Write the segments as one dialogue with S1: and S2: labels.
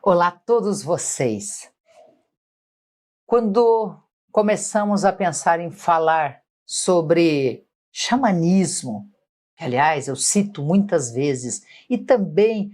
S1: Olá a todos vocês. Quando começamos a pensar em falar sobre xamanismo, que aliás eu cito muitas vezes, e também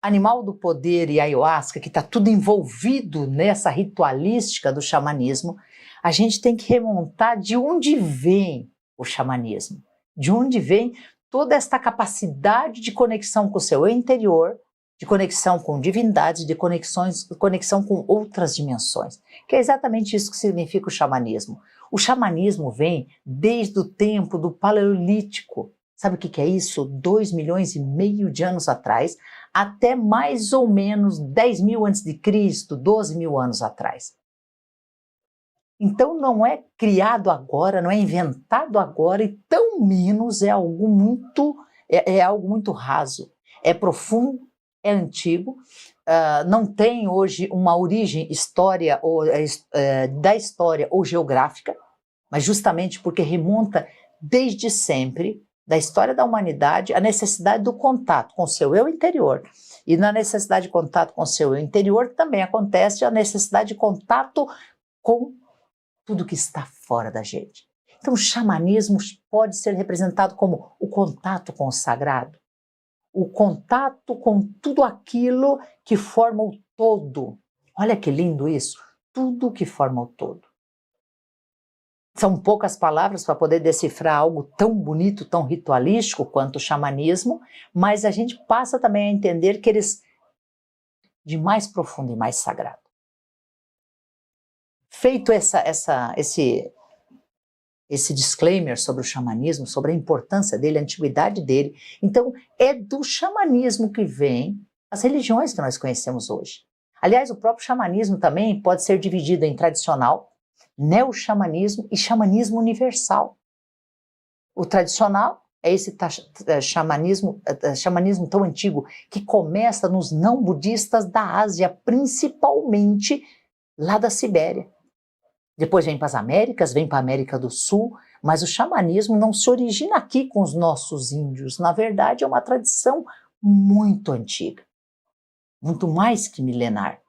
S1: Animal do Poder e Ayahuasca, que está tudo envolvido nessa ritualística do xamanismo, a gente tem que remontar de onde vem o xamanismo, de onde vem toda esta capacidade de conexão com o seu interior, de conexão com divindades, de conexão com outras dimensões, que é exatamente isso que significa o xamanismo. O xamanismo vem desde o tempo do Paleolítico. Sabe o que é isso? 2,5 milhões de anos atrás, até mais ou menos 10 mil antes de Cristo, 12 mil anos atrás. Então não é criado agora, não é inventado agora, e tão menos é algo muito raso. É profundo, é antigo, não tem hoje uma origem da história ou geográfica, mas justamente porque remonta desde sempre, da história da humanidade, a necessidade do contato com o seu eu interior. E na necessidade de contato com o seu eu interior também acontece a necessidade de contato com tudo que está fora da gente. Então o xamanismo pode ser representado como o contato com o sagrado, o contato com tudo aquilo que forma o todo. Olha que lindo isso, tudo que forma o todo. São poucas palavras para poder decifrar algo tão bonito, tão ritualístico quanto o xamanismo, mas a gente passa também a entender que eles de mais profundo e mais sagrado. Feito esse disclaimer sobre o xamanismo, sobre a importância dele, a antiguidade dele, então é do xamanismo que vem as religiões que nós conhecemos hoje. Aliás, o próprio xamanismo também pode ser dividido em tradicional, neo-xamanismo e xamanismo universal. O tradicional é esse xamanismo tão antigo que começa nos não-budistas da Ásia, principalmente lá da Sibéria. Depois vem para as Américas, vem para a América do Sul, mas o xamanismo não se origina aqui com os nossos índios. Na verdade, é uma tradição muito antiga, muito mais que milenar.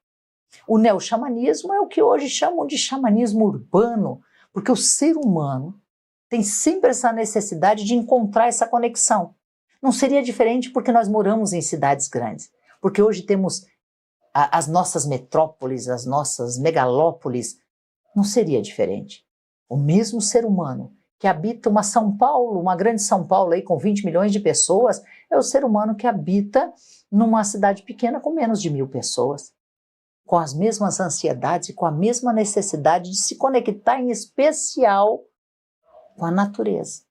S1: O neo-xamanismo é o que hoje chamam de xamanismo urbano, porque o ser humano tem sempre essa necessidade de encontrar essa conexão. Não seria diferente porque nós moramos em cidades grandes, porque hoje temos as nossas metrópoles, as nossas megalópolis. Não seria diferente. O mesmo ser humano que habita uma São Paulo, uma grande São Paulo aí com 20 milhões de pessoas, é o ser humano que habita numa cidade pequena com menos de 1.000 pessoas. Com as mesmas ansiedades e com a mesma necessidade de se conectar, em especial, com a natureza.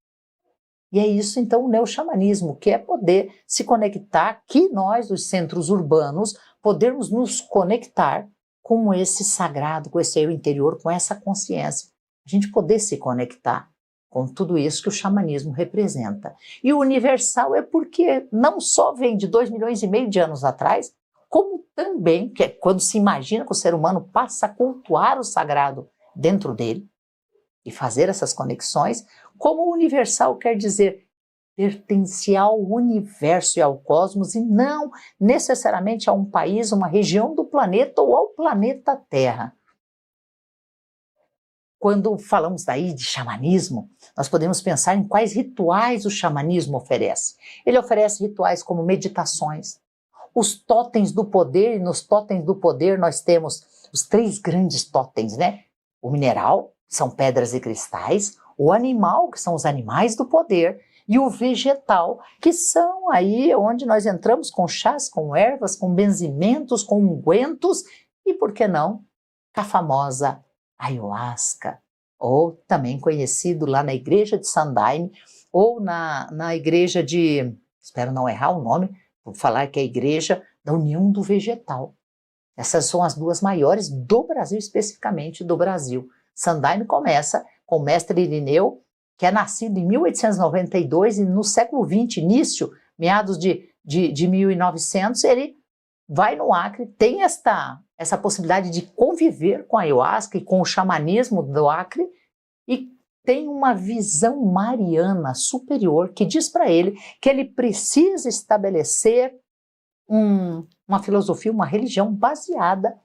S1: E é isso, então, o neo-xamanismo, que é poder se conectar, aqui nós, dos centros urbanos, podermos nos conectar com esse sagrado, com esse eu interior, com essa consciência. A gente poder se conectar com tudo isso que o xamanismo representa. E o universal é porque não só vem de 2,5 milhões de anos atrás, como também, que é quando se imagina que o ser humano passa a cultuar o sagrado dentro dele e fazer essas conexões, como o universal quer dizer pertencer ao universo e ao cosmos e não necessariamente a um país, uma região do planeta ou ao planeta Terra. Quando falamos daí de xamanismo, nós podemos pensar em quais rituais o xamanismo oferece. Ele oferece rituais como meditações, os totens do poder, e nos totens do poder nós temos os 3 grandes totens, né? O mineral, que são pedras e cristais, o animal, que são os animais do poder, e o vegetal, que são aí onde nós entramos com chás, com ervas, com benzimentos, com ungüentos, e por que não, com a famosa ayahuasca, ou também conhecido lá na igreja de Sandaime, ou na igreja de, espero não errar o nome, vou falar que é a Igreja da União do Vegetal. Essas são as 2 maiores do Brasil, especificamente do Brasil. Sandaime começa com o mestre Irineu, que é nascido em 1892 e no século XX, início, meados de 1900, ele vai no Acre, tem essa possibilidade de conviver com a ayahuasca e com o xamanismo do Acre e tem uma visão mariana superior que diz para ele que ele precisa estabelecer um uma filosofia, uma religião baseada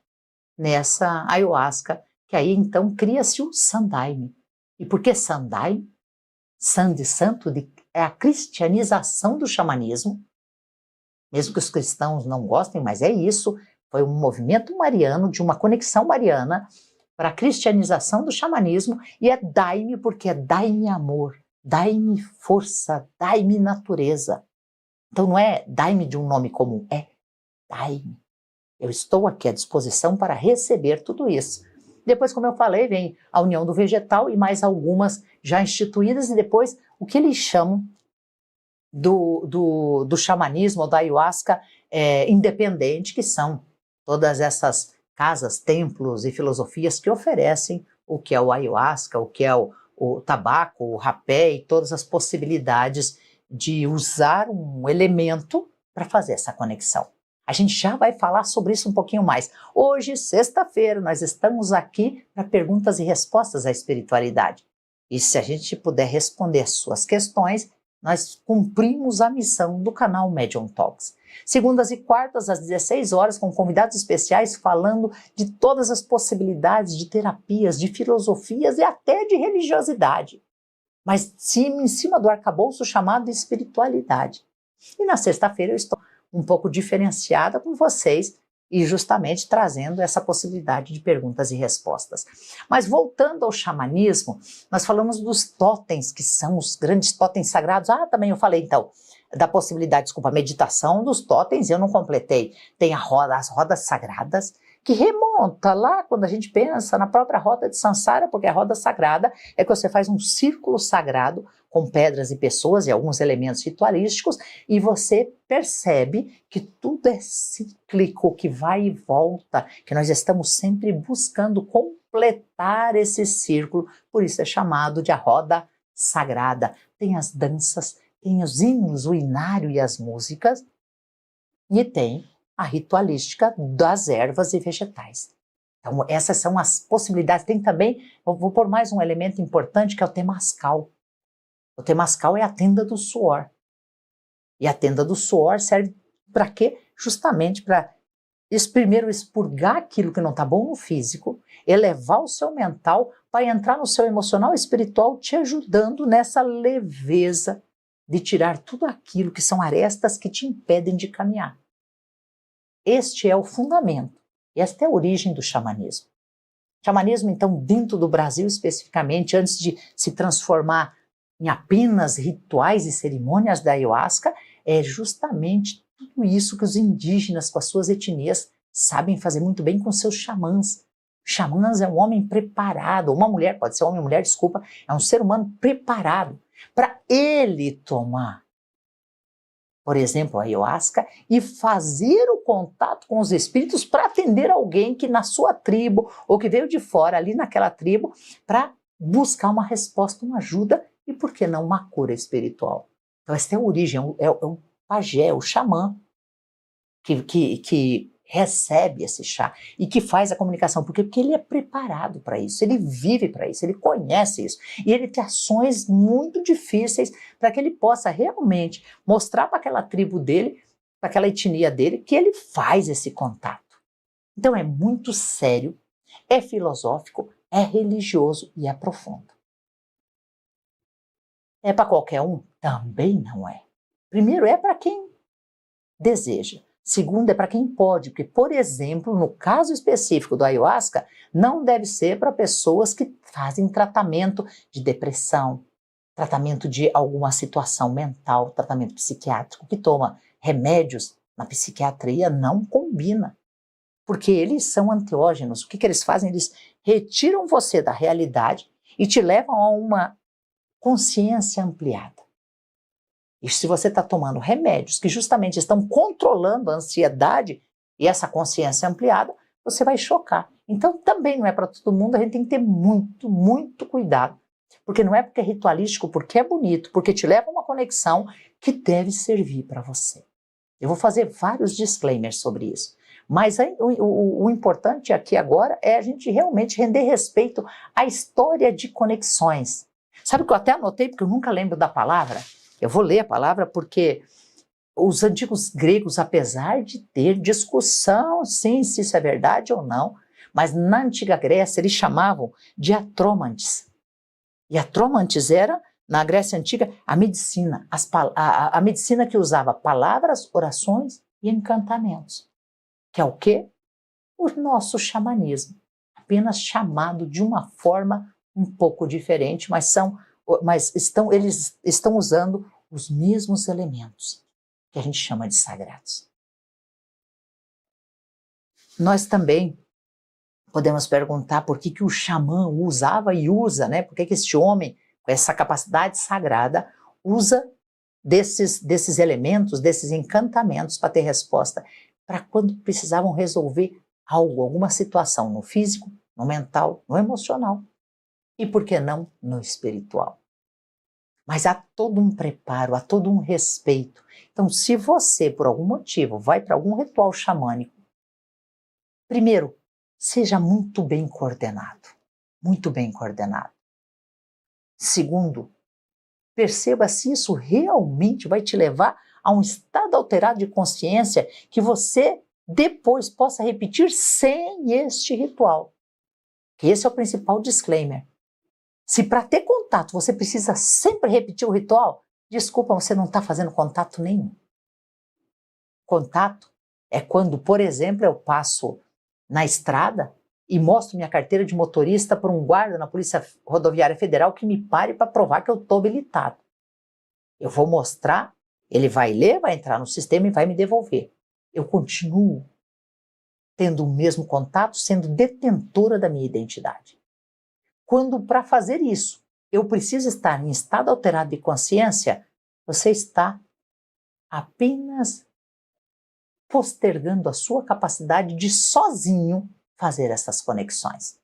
S1: nessa ayahuasca, que aí então cria-se o Sandaime. E por que Sandaime? San de santo é a cristianização do xamanismo, mesmo que os cristãos não gostem, mas é isso, foi um movimento mariano, de uma conexão mariana para a cristianização do xamanismo, e é Daime porque é Daime amor, Daime força, Daime natureza. Então não é Daime de um nome comum, é Daime. Eu estou aqui à disposição para receber tudo isso. Depois, como eu falei, vem a união do vegetal e mais algumas já instituídas, e depois o que eles chamam do xamanismo ou da ayahuasca independente, que são todas essas casas, templos e filosofias que oferecem o que é o ayahuasca, o que é o tabaco, o rapé e todas as possibilidades de usar um elemento para fazer essa conexão. A gente já vai falar sobre isso um pouquinho mais. Hoje, sexta-feira, nós estamos aqui para perguntas e respostas à espiritualidade. E se a gente puder responder as suas questões, nós cumprimos a missão do canal Medium Talks. Segundas e quartas, às 16 horas, com convidados especiais falando de todas as possibilidades de terapias, de filosofias e até de religiosidade. Mas em cima do arcabouço chamado espiritualidade. E na sexta-feira eu estou um pouco diferenciada com vocês e justamente trazendo essa possibilidade de perguntas e respostas. Mas voltando ao xamanismo, nós falamos dos totens, que são os grandes totens sagrados. Também eu falei então da possibilidade, meditação dos totens, eu não completei. Tem as rodas sagradas, que remonta lá quando a gente pensa na própria roda de Sansara, porque a roda sagrada é que você faz um círculo sagrado com pedras e pessoas e alguns elementos ritualísticos, e você percebe que tudo é cíclico, que vai e volta, que nós estamos sempre buscando completar esse círculo, por isso é chamado de a roda sagrada. Tem as danças, tem os hinos, o inário e as músicas, e tem a ritualística das ervas e vegetais. Então essas são as possibilidades. Tem também, eu vou pôr mais um elemento importante, que é o temascal. O temascal é a tenda do suor. E a tenda do suor serve para quê? Justamente para primeiro expurgar aquilo que não está bom no físico, elevar o seu mental para entrar no seu emocional e espiritual, te ajudando nessa leveza de tirar tudo aquilo que são arestas que te impedem de caminhar. Este é o fundamento, esta é a origem do xamanismo. O xamanismo, então, dentro do Brasil especificamente, antes de se transformar em apenas rituais e cerimônias da ayahuasca, é justamente tudo isso que os indígenas, com as suas etnias, sabem fazer muito bem com seus xamãs. Xamãs é um homem preparado, uma mulher, pode ser homem ou mulher, desculpa, é um ser humano preparado para ele tomar, por exemplo, a ayahuasca, e fazer o contato com os espíritos para atender alguém que na sua tribo, ou que veio de fora ali naquela tribo, para buscar uma resposta, uma ajuda, e por que não uma cura espiritual. Então essa é a origem, é o pajé, o xamã, que recebe esse chá e que faz a comunicação. Por quê? Porque ele é preparado para isso, ele vive para isso, ele conhece isso. E ele tem ações muito difíceis para que ele possa realmente mostrar para aquela tribo dele, para aquela etnia dele, que ele faz esse contato. Então é muito sério, é filosófico, é religioso e é profundo. É para qualquer um? Também não é. Primeiro, é para quem deseja. Segundo, é para quem pode, porque, por exemplo, no caso específico do ayahuasca, não deve ser para pessoas que fazem tratamento de depressão, tratamento de alguma situação mental, tratamento psiquiátrico, que toma remédios na psiquiatria, não combina. Porque eles são antiógenos. O que eles fazem? Eles retiram você da realidade e te levam a uma consciência ampliada. E se você está tomando remédios que justamente estão controlando a ansiedade e essa consciência ampliada, você vai chocar. Então também não é para todo mundo, a gente tem que ter muito, muito cuidado. Porque não é porque é ritualístico, porque é bonito, porque te leva a uma conexão que deve servir para você. Eu vou fazer vários disclaimers sobre isso. Mas o importante aqui agora é a gente realmente render respeito à história de conexões. Sabe o que eu até anotei, porque eu nunca lembro da palavra? Eu vou ler a palavra porque os antigos gregos, apesar de ter discussão, sim, se isso é verdade ou não, mas na antiga Grécia eles chamavam de atromantes. E atromantes era, na Grécia Antiga, a medicina, a medicina que usava palavras, orações e encantamentos. Que é o quê? O nosso xamanismo, apenas chamado de uma forma um pouco diferente, mas eles estão usando os mesmos elementos que a gente chama de sagrados. Nós também podemos perguntar por que o xamã usava e usa, né? Por que este homem, com essa capacidade sagrada, usa desses elementos, desses encantamentos para ter resposta, para quando precisavam resolver algo, alguma situação no físico, no mental, no emocional e, por que não, no espiritual. Mas há todo um preparo, há todo um respeito. Então, se você, por algum motivo, vai para algum ritual xamânico, primeiro, seja muito bem coordenado. Muito bem coordenado. Segundo, perceba se isso realmente vai te levar a um estado alterado de consciência que você depois possa repetir sem este ritual. Que esse é o principal disclaimer. Se para ter contato você precisa sempre repetir o ritual, desculpa, você não está fazendo contato nenhum. Contato é quando, por exemplo, eu passo na estrada e mostro minha carteira de motorista para um guarda na Polícia Rodoviária Federal que me pare para provar que eu estou habilitado. Eu vou mostrar, ele vai ler, vai entrar no sistema e vai me devolver. Eu continuo tendo o mesmo contato, sendo detentora da minha identidade. Quando, para fazer isso, eu preciso estar em estado alterado de consciência, você está apenas postergando a sua capacidade de sozinho fazer essas conexões.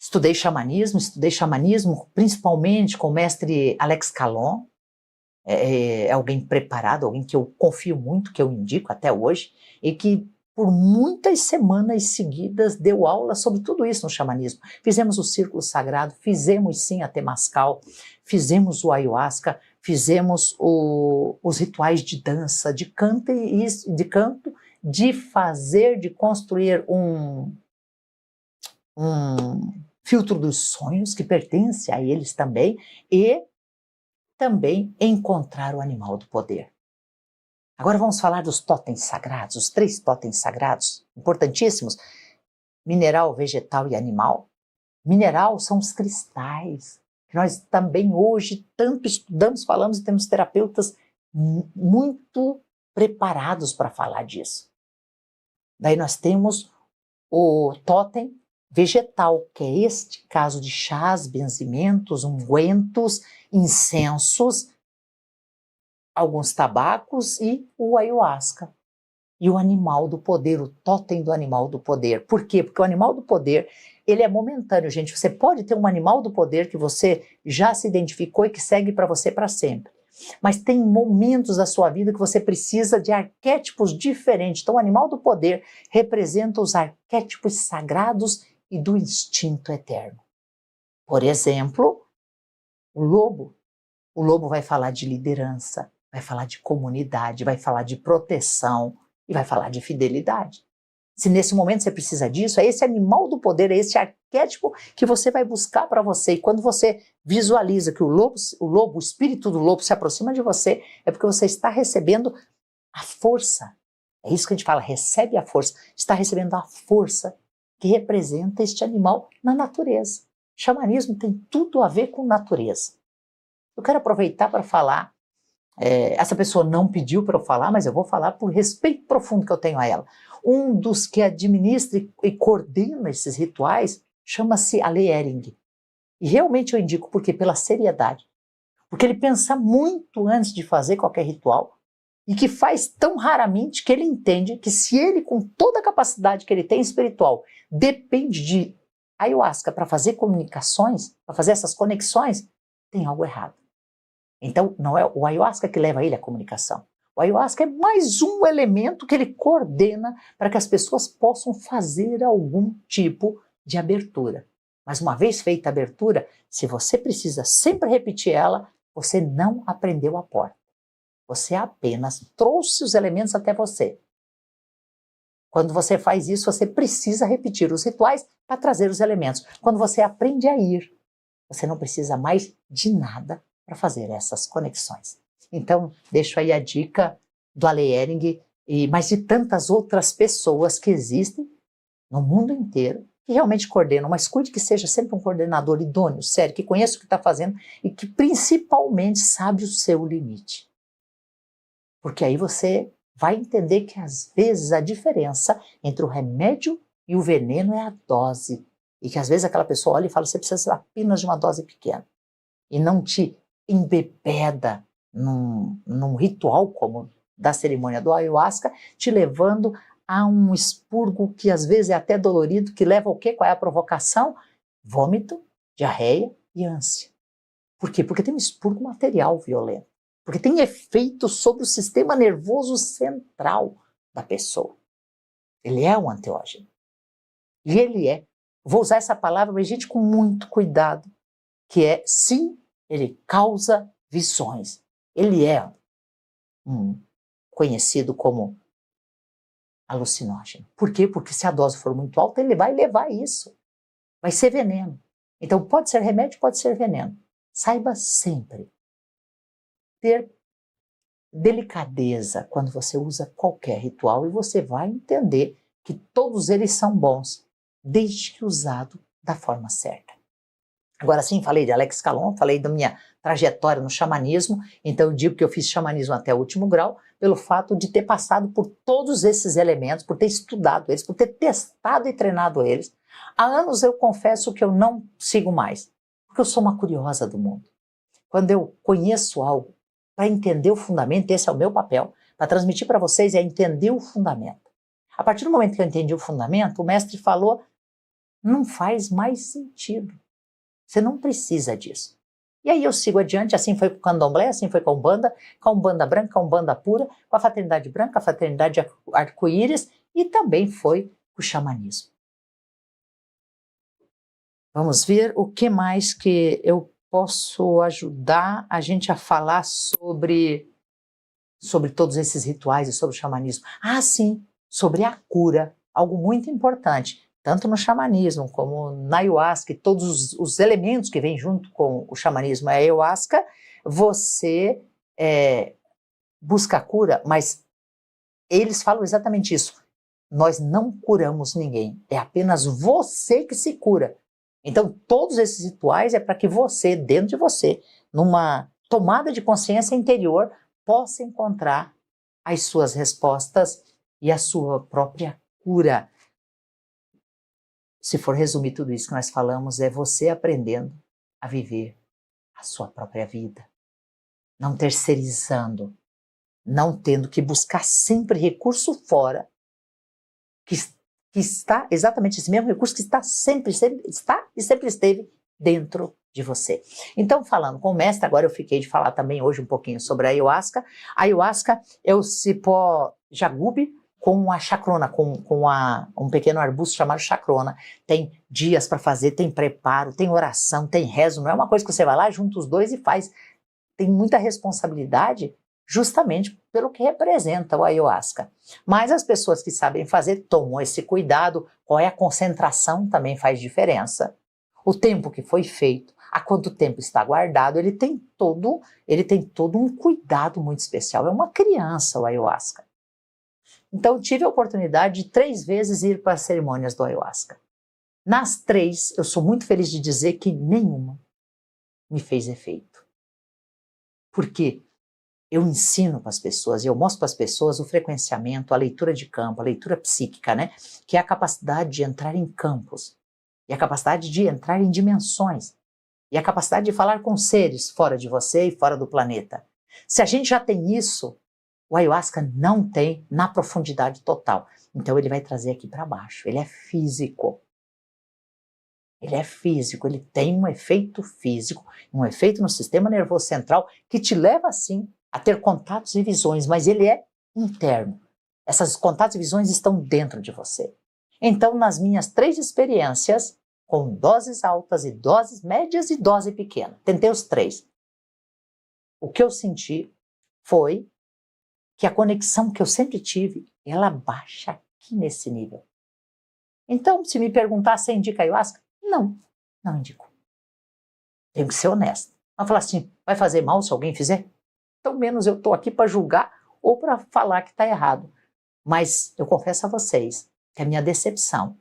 S1: Estudei xamanismo principalmente com o mestre Alex Calon, é alguém preparado, alguém que eu confio muito, que eu indico até hoje, e que por muitas semanas seguidas deu aula sobre tudo isso no xamanismo. Fizemos o círculo sagrado, fizemos sim a temascal, fizemos o ayahuasca, fizemos os rituais de dança, de canto, de fazer, de construir um filtro dos sonhos que pertence a eles também, e também encontrar o animal do poder. Agora vamos falar dos totens sagrados, os 3 totens sagrados, importantíssimos: mineral, vegetal e animal. Mineral são os cristais, que nós também hoje tanto estudamos, falamos, e temos terapeutas muito preparados para falar disso. Daí nós temos o totem vegetal, que é este caso de chás, benzimentos, ungüentos, incensos, alguns tabacos e o ayahuasca. E o animal do poder, o totem do animal do poder. Por quê? Porque o animal do poder, ele é momentâneo, gente. Você pode ter um animal do poder que você já se identificou e que segue para você para sempre. Mas tem momentos da sua vida que você precisa de arquétipos diferentes. Então, o animal do poder representa os arquétipos sagrados e do instinto eterno. Por exemplo, o lobo. O lobo vai falar de liderança, vai falar de comunidade, vai falar de proteção e vai falar de fidelidade. Se nesse momento você precisa disso, é esse animal do poder, é esse arquétipo que você vai buscar para você. E quando você visualiza que o espírito do lobo se aproxima de você, é porque você está recebendo a força. É isso que a gente fala, recebe a força. Está recebendo a força que representa este animal na natureza. O xamanismo tem tudo a ver com natureza. Eu quero aproveitar para falar, essa pessoa não pediu para eu falar, mas eu vou falar por respeito profundo que eu tenho a ela. Um dos que administra e coordena esses rituais chama-se Ale Ehring. E realmente eu indico, porque pela seriedade. Porque ele pensa muito antes de fazer qualquer ritual e que faz tão raramente que ele entende que se ele, com toda a capacidade que ele tem espiritual, depende de ayahuasca para fazer comunicações, para fazer essas conexões, tem algo errado. Então, não é o ayahuasca que leva ele à comunicação. O ayahuasca é mais um elemento que ele coordena para que as pessoas possam fazer algum tipo de abertura. Mas uma vez feita a abertura, se você precisa sempre repetir ela, você não aprendeu a porta. Você apenas trouxe os elementos até você. Quando você faz isso, você precisa repetir os rituais para trazer os elementos. Quando você aprende a ir, você não precisa mais de nada para fazer essas conexões. Então, deixo aí a dica do Ale Ehring, mas de tantas outras pessoas que existem no mundo inteiro, que realmente coordenam, mas cuide que seja sempre um coordenador idôneo, sério, que conheça o que está fazendo e que principalmente sabe o seu limite. Porque aí você vai entender que às vezes a diferença entre o remédio e o veneno é a dose. E que às vezes aquela pessoa olha e fala, você precisa apenas de uma dose pequena. E não te embebeda num ritual como da cerimônia do ayahuasca, te levando a um expurgo que às vezes é até dolorido, que leva ao quê? Qual é a provocação? Vômito, diarreia e ânsia. Por quê? Porque tem um expurgo material violento. Porque tem efeito sobre o sistema nervoso central da pessoa. Ele é um anteógeno. E ele é, vou usar essa palavra, mas gente, com muito cuidado, que é, sim, ele causa visões. Ele é conhecido como alucinógeno. Por quê? Porque se a dose for muito alta, ele vai levar isso. Vai ser veneno. Então pode ser remédio, pode ser veneno. Saiba sempre ter delicadeza quando você usa qualquer ritual e você vai entender que todos eles são bons, desde que usado da forma certa. Agora sim, falei de Alex Calon, falei da minha trajetória no xamanismo, então eu digo que eu fiz xamanismo até o último grau, pelo fato de ter passado por todos esses elementos, por ter estudado eles, por ter testado e treinado eles. Há anos eu confesso que eu não sigo mais, porque eu sou uma curiosa do mundo. Quando eu conheço algo, para entender o fundamento, esse é o meu papel, para transmitir para vocês é entender o fundamento. A partir do momento que eu entendi o fundamento, o mestre falou, não faz mais sentido. Você não precisa disso. E aí eu sigo adiante, assim foi com o candomblé, assim foi com a Umbanda branca, com a Umbanda pura, com a fraternidade branca, a fraternidade arco-íris e também foi com o xamanismo. Vamos ver o que mais que eu posso ajudar a gente a falar sobre todos esses rituais e sobre o xamanismo. Ah, sim, sobre a cura, algo muito importante. Tanto no xamanismo como na ayahuasca, e todos os elementos que vêm junto com o xamanismo e a ayahuasca, você busca a cura, mas eles falam exatamente isso. Nós não curamos ninguém, é apenas você que se cura. Então, todos esses rituais é para que você, dentro de você, numa tomada de consciência interior, possa encontrar as suas respostas e a sua própria cura. Se for resumir tudo isso que nós falamos, é você aprendendo a viver a sua própria vida. Não terceirizando, não tendo que buscar sempre recurso fora, que está exatamente esse mesmo recurso que está sempre esteve dentro de você. Então, falando com o mestre, agora eu fiquei de falar também hoje um pouquinho sobre a ayahuasca. A ayahuasca é o cipó jagube com a chacrona, com um pequeno arbusto chamado chacrona. Tem dias para fazer, tem preparo, tem oração, tem rezo. Não é uma coisa que você vai lá, junta os dois e faz. Tem muita responsabilidade justamente pelo que representa o ayahuasca. Mas as pessoas que sabem fazer tomam esse cuidado, qual é a concentração também faz diferença. O tempo que foi feito, há quanto tempo está guardado, ele tem todo um cuidado muito especial. É uma criança o ayahuasca. Então tive a oportunidade de 3 vezes ir para as cerimônias do ayahuasca. Nas 3, eu sou muito feliz de dizer que nenhuma me fez efeito. Por quê? Eu ensino para as pessoas, eu mostro para as pessoas o frequenciamento, a leitura de campo, a leitura psíquica, né? Que é a capacidade de entrar em campos, e a capacidade de entrar em dimensões, e a capacidade de falar com seres fora de você e fora do planeta. Se a gente já tem isso, o ayahuasca não tem na profundidade total. Então ele vai trazer aqui para baixo, ele é físico. Ele é físico, ele tem um efeito físico, um efeito no sistema nervoso central que te leva, sim, a ter contatos e visões, mas ele é interno. Essas contatos e visões estão dentro de você. Então, nas minhas 3 experiências, com doses altas e doses médias e dose pequena, tentei os 3. O que eu senti foi que a conexão que eu sempre tive, ela baixa aqui nesse nível. Então, se me perguntar se indica ayahuasca, não indico. Tenho que ser honesto. Vai falar assim, vai fazer mal se alguém fizer? Então, menos eu estou aqui para julgar ou para falar que está errado. Mas eu confesso a vocês que a minha decepção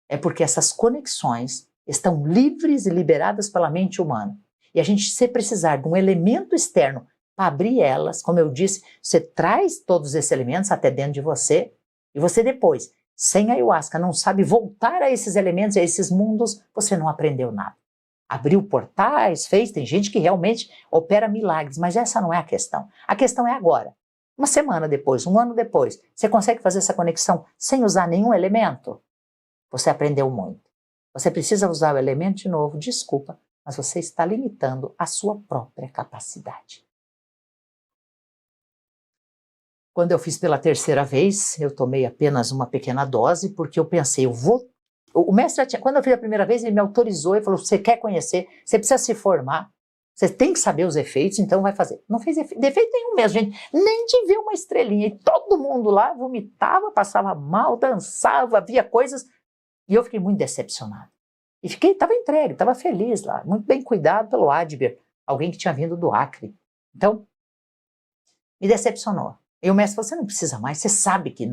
S1: é porque essas conexões estão livres e liberadas pela mente humana. E a gente, se precisar de um elemento externo para abrir elas, como eu disse, você traz todos esses elementos até dentro de você, e você depois, sem a ayahuasca, não sabe voltar a esses elementos, a esses mundos, você não aprendeu nada. Abriu portais, tem gente que realmente opera milagres, mas essa não é a questão. A questão é agora. Uma semana depois, um ano depois, você consegue fazer essa conexão sem usar nenhum elemento? Você aprendeu muito. Você precisa usar o elemento de novo, desculpa, mas você está limitando a sua própria capacidade. Quando eu fiz pela terceira vez, eu tomei apenas uma pequena dose, porque eu pensei, o mestre, quando eu fiz a primeira vez, ele me autorizou e falou, você quer conhecer, você precisa se formar, você tem que saber os efeitos, então vai fazer. Não fez defeito nenhum mesmo, gente, nem de ver uma estrelinha. E todo mundo lá vomitava, passava mal, dançava, via coisas, e eu fiquei muito decepcionado. E estava entregue, estava feliz lá, muito bem cuidado pelo Adber, alguém que tinha vindo do Acre. Então, me decepcionou. E o mestre falou, você não precisa mais, você sabe que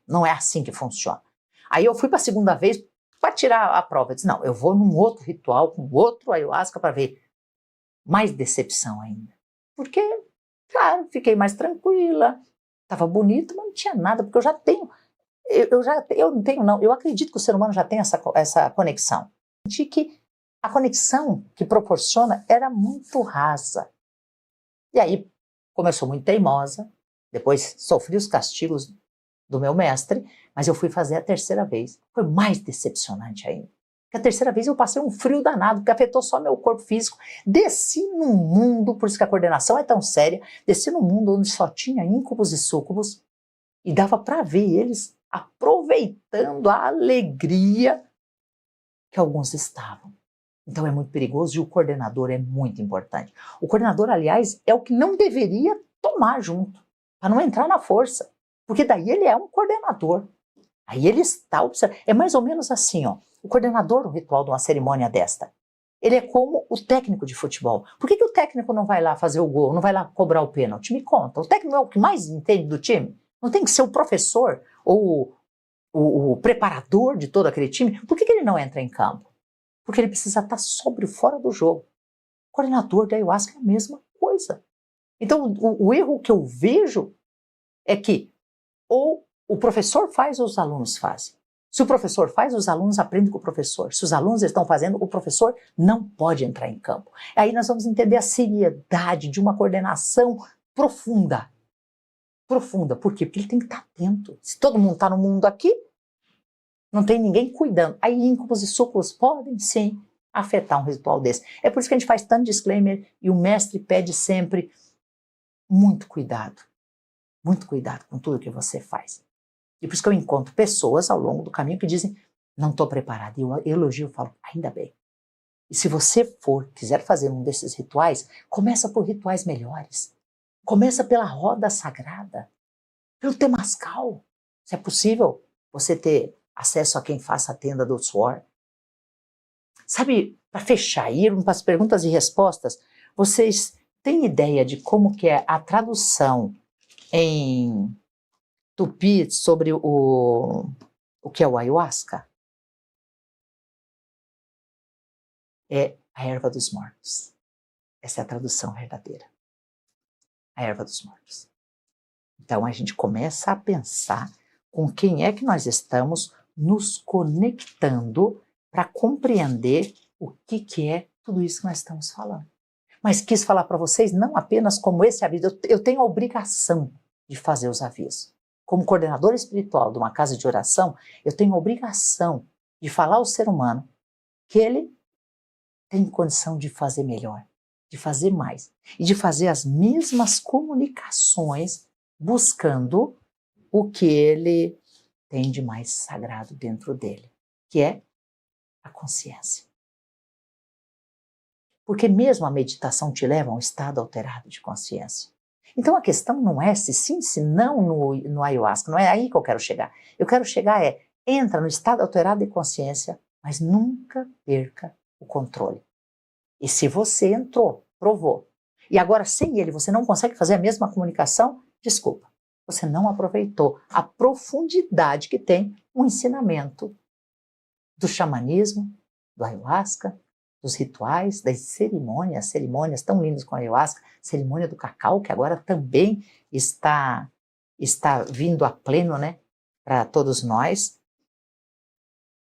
S1: não é assim que funciona. Aí eu fui para a segunda vez para tirar a prova. Eu disse, não, eu vou num outro ritual, com outro ayahuasca para ver. Mais decepção ainda. Porque, claro, fiquei mais tranquila, estava bonito, mas não tinha nada, porque eu já tenho, eu acredito que o ser humano já tem essa conexão. De que a conexão que proporciona era muito rasa. E aí, como eu sou muito teimosa, depois sofri os castigos do meu mestre, mas eu fui fazer a terceira vez. Foi mais decepcionante ainda. Porque a terceira vez eu passei um frio danado, que afetou só meu corpo físico. Desci num mundo, por isso que a coordenação é tão séria, desci num mundo onde só tinha íncubos e súcubos, e dava para ver eles aproveitando a alegria que alguns estavam. Então é muito perigoso e o coordenador é muito importante. O coordenador, aliás, é o que não deveria tomar junto, para não entrar na força. Porque daí ele é um coordenador. Aí ele está observando. É mais ou menos assim, ó. O coordenador do ritual de uma cerimônia desta, ele é como o técnico de futebol. Por que o técnico não vai lá fazer o gol, não vai lá cobrar o pênalti? Me conta. O técnico é o que mais entende do time? Não tem que ser o professor ou o preparador de todo aquele time? Por que ele não entra em campo? Porque ele precisa estar sóbrio, fora do jogo. O coordenador da ayahuasca é a mesma coisa. Então, o erro que eu vejo é que ou o professor faz ou os alunos fazem. Se o professor faz, os alunos aprendem com o professor. Se os alunos estão fazendo, o professor não pode entrar em campo. Aí nós vamos entender a seriedade de uma coordenação profunda. Profunda. Por quê? Porque ele tem que estar atento. Se todo mundo está no mundo aqui, não tem ninguém cuidando. Aí íncubos e súcubos podem, sim, afetar um ritual desse. É por isso que a gente faz tanto disclaimer e o mestre pede sempre muito cuidado com tudo que você faz. E por isso que eu encontro pessoas ao longo do caminho que dizem, não estou preparada. E eu elogio, eu falo, ainda bem. E se você quiser fazer um desses rituais, começa por rituais melhores. Começa pela roda sagrada, pelo temascal. Se é possível você ter acesso a quem faça a tenda do suor. Sabe, para fechar, ir para as perguntas e respostas, vocês têm ideia de como que é a tradução em tupi sobre o que é o ayahuasca? É a erva dos mortos. Essa é a tradução verdadeira. A erva dos mortos. Então a gente começa a pensar com quem é que nós estamos nos conectando para compreender o que é tudo isso que nós estamos falando. Mas quis falar para vocês não apenas como esse aviso, eu tenho a obrigação de fazer os avisos. Como coordenador espiritual de uma casa de oração, eu tenho a obrigação de falar ao ser humano que ele tem condição de fazer melhor, de fazer mais e de fazer as mesmas comunicações buscando o que ele tem de mais sagrado dentro dele, que é a consciência. Porque mesmo a meditação te leva a um estado alterado de consciência. Então a questão não é se sim, se não no ayahuasca, não é aí que eu quero chegar. Eu quero chegar entra no estado alterado de consciência, mas nunca perca o controle. E se você entrou, provou, e agora sem ele você não consegue fazer a mesma comunicação, desculpa, você não aproveitou a profundidade que tem o ensinamento do xamanismo, do ayahuasca, dos rituais, das cerimônias tão lindas com a ayahuasca, cerimônia do cacau, que agora também está vindo a pleno, né, para todos nós.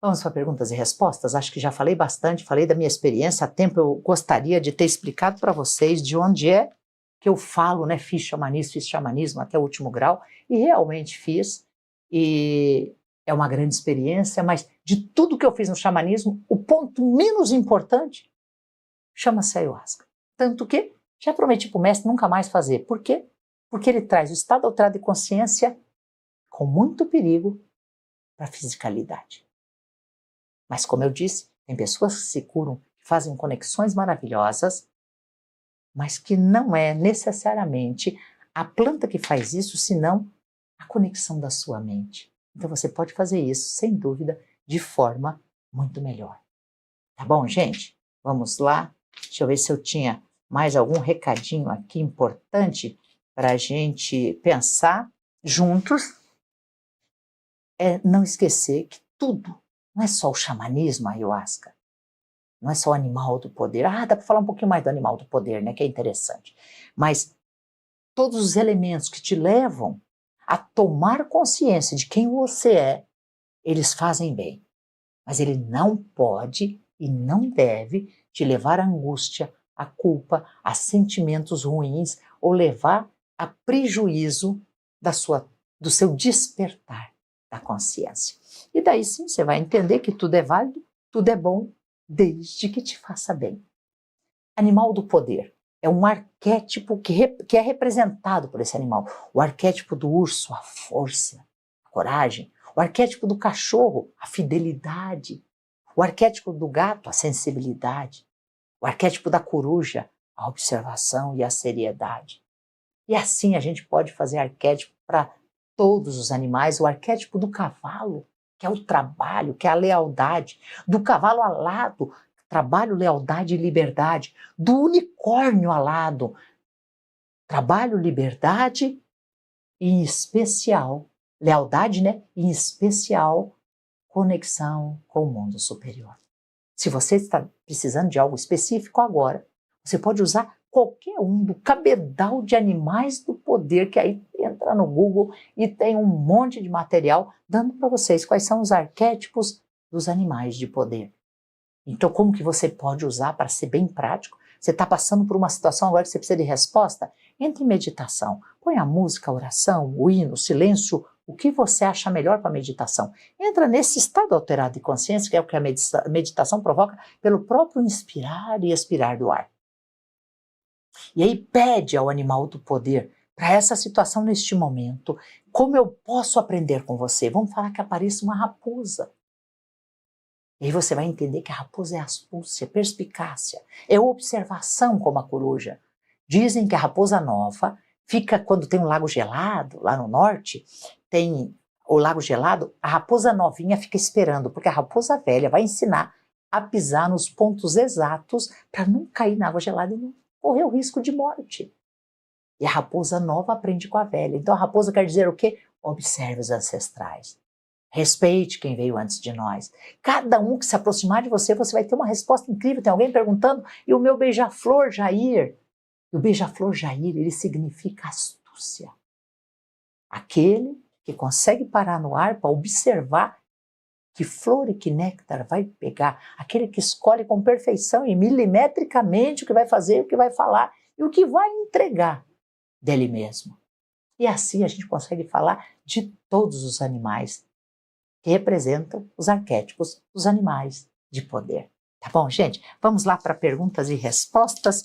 S1: Vamos para perguntas e respostas? Acho que já falei bastante, falei da minha experiência. Há tempo eu gostaria de ter explicado para vocês de onde é que eu falo, né? Fiz xamanismo até o último grau, e realmente fiz. E é uma grande experiência, mas de tudo que eu fiz no xamanismo, o ponto menos importante chama-se ayahuasca. Tanto que já prometi para o mestre nunca mais fazer. Por quê? Porque ele traz o estado alterado de consciência com muito perigo para a fisicalidade. Mas, como eu disse, tem pessoas que se curam, que fazem conexões maravilhosas, mas que não é necessariamente a planta que faz isso, senão a conexão da sua mente. Então você pode fazer isso, sem dúvida, de forma muito melhor. Tá bom, gente? Vamos lá. Deixa eu ver se eu tinha mais algum recadinho aqui importante para a gente pensar juntos. Não esquecer que tudo, não é só o xamanismo, a ayahuasca, não é só o animal do poder. Dá para falar um pouquinho mais do animal do poder, né, que é interessante. Mas todos os elementos que te levam a tomar consciência de quem você é, eles fazem bem. Mas ele não pode e não deve te levar à angústia, à culpa, a sentimentos ruins ou levar a prejuízo do seu despertar da consciência. E daí sim você vai entender que tudo é válido, tudo é bom, desde que te faça bem. Animal do poder é um arquétipo que é representado por esse animal. O arquétipo do urso, a força, a coragem. O arquétipo do cachorro, a fidelidade. O arquétipo do gato, a sensibilidade. O arquétipo da coruja, a observação e a seriedade. E assim a gente pode fazer arquétipo para todos os animais. O arquétipo do cavalo, que é o trabalho, que é a lealdade. Do cavalo alado, trabalho, lealdade e liberdade. Do unicórnio alado, trabalho, liberdade e, em especial, lealdade, né? E, em especial, conexão com o mundo superior. Se você está precisando de algo específico agora, você pode usar qualquer um do cabedal de animais do poder, que aí entra no Google e tem um monte de material dando para vocês quais são os arquétipos dos animais de poder. Então, como que você pode usar para ser bem prático? Você está passando por uma situação agora que você precisa de resposta? Entre em meditação. Põe a música, a oração, o hino, o silêncio, o que você acha melhor para a meditação. Entra nesse estado alterado de consciência, que é o que a meditação provoca, pelo próprio inspirar e expirar do ar. E aí pede ao animal do poder, para essa situação neste momento, como eu posso aprender com você? Vamos falar que apareça uma raposa. E aí você vai entender que a raposa é astúcia, perspicácia, é observação como a coruja. Dizem que a raposa nova fica quando tem um lago gelado, lá no norte, tem o lago gelado, a raposa novinha fica esperando, porque a raposa velha vai ensinar a pisar nos pontos exatos para não cair na água gelada e não correr o risco de morte. E a raposa nova aprende com a velha. Então a raposa quer dizer o quê? Observe os ancestrais. Respeite quem veio antes de nós. Cada um que se aproximar de você, você vai ter uma resposta incrível. Tem alguém perguntando, e o meu beija-flor Jair? E o beija-flor Jair, ele significa astúcia. Aquele que consegue parar no ar para observar que flor e que néctar vai pegar. Aquele que escolhe com perfeição e milimetricamente o que vai fazer, o que vai falar e o que vai entregar dele mesmo. E assim a gente consegue falar de todos os animais que representam os arquétipos dos animais de poder. Tá bom, gente? Vamos lá para perguntas e respostas.